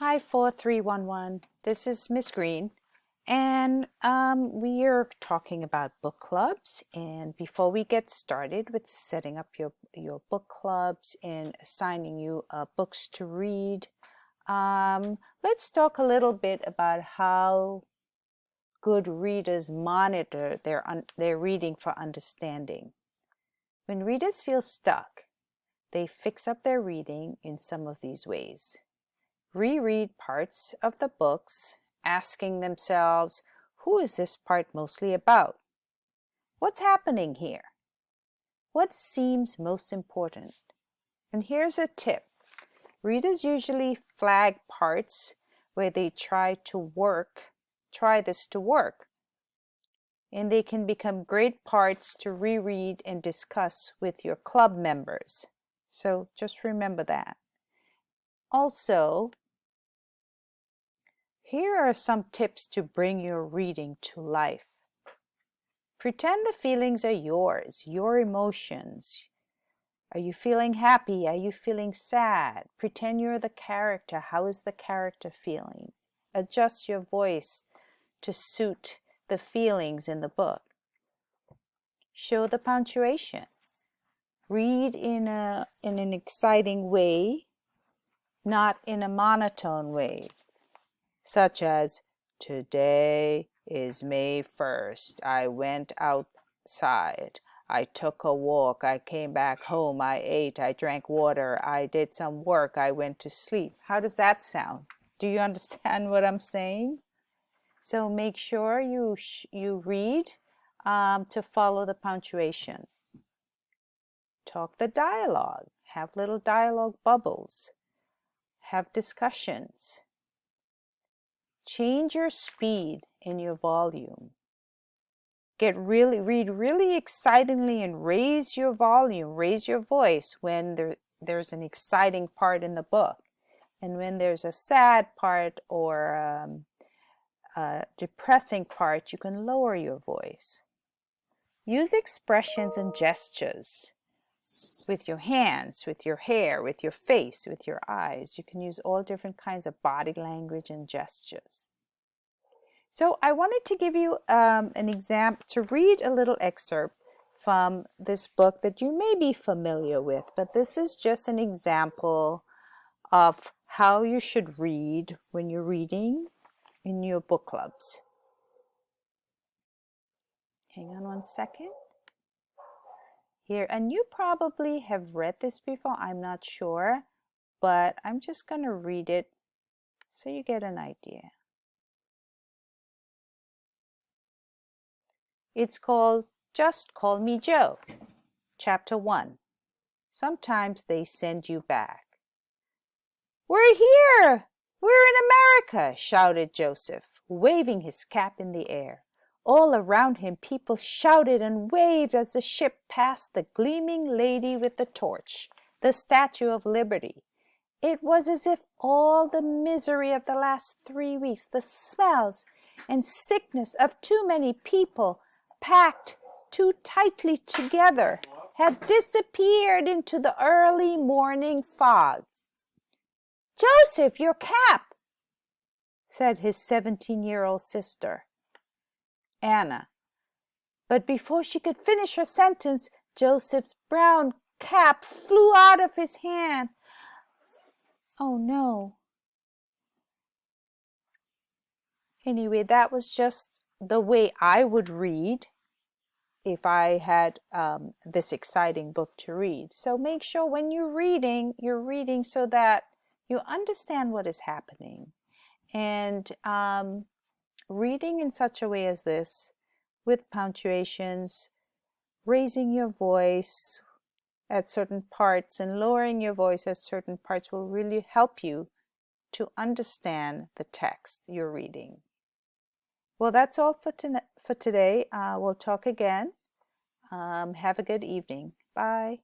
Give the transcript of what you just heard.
Hi 4311, this is Miss Green, and we are talking about book clubs. And before we get started with setting up your book clubs and assigning you books to read, let's talk a little bit about how good readers monitor their reading for understanding. When readers feel stuck, they fix up their reading in some of these ways. Reread parts of the books, asking themselves, who is this part mostly about? What's happening here? What seems most important? And here's a tip. Readers usually flag parts where they try this to work. And they can become great parts to reread and discuss with your club members. So just remember that. Also, here are some tips to bring your reading to life. Pretend the feelings are yours, your emotions. Are you feeling happy? Are you feeling sad? Pretend you're the character. How is the character feeling? Adjust your voice to suit the feelings in the book. Show the punctuation. Read in an exciting way, not in a monotone way, such as, today is May 1st. I went outside. I took a walk. I came back home. I ate. I drank water. I did some work. I went to sleep. How does that sound? Do you understand what I'm saying? So make sure you read to follow the punctuation. Talk the dialogue. Have little dialogue bubbles. Have discussions. Change your speed and your volume. Read really excitingly and raise your volume, raise your voice when there's an exciting part in the book. And when there's a sad part or a depressing part, you can lower your voice. Use expressions and gestures with your hands, with your hair, with your face, with your eyes. You can use all different kinds of body language and gestures. So I wanted to give you an example, to read a little excerpt from this book that you may be familiar with, but this is just an example of how you should read when you're reading in your book clubs. Hang on one second. Here, and you probably have read this before, I'm not sure, but I'm just going to read it so you get an idea. It's called Just Call Me Joe, Chapter 1. Sometimes they send you back. We're here! We're in America, shouted Joseph, waving his cap in the air. All around him people shouted and waved as the ship passed the gleaming lady with the torch, the Statue of Liberty. It was as if all the misery of the last 3 weeks, the smells and sickness of too many people packed too tightly together, had disappeared into the early morning fog. Joseph, your cap, said his 17-year-old sister, Anna. But before she could finish her sentence, Joseph's brown cap flew out of his hand. Oh no. Anyway, that was just the way I would read if I had this exciting book to read. So make sure when you're reading so that you understand what is happening. And reading in such a way as this, with punctuations, raising your voice at certain parts and lowering your voice at certain parts will really help you to understand the text you're reading. Well, that's all for today. We'll talk again. Have a good evening. Bye.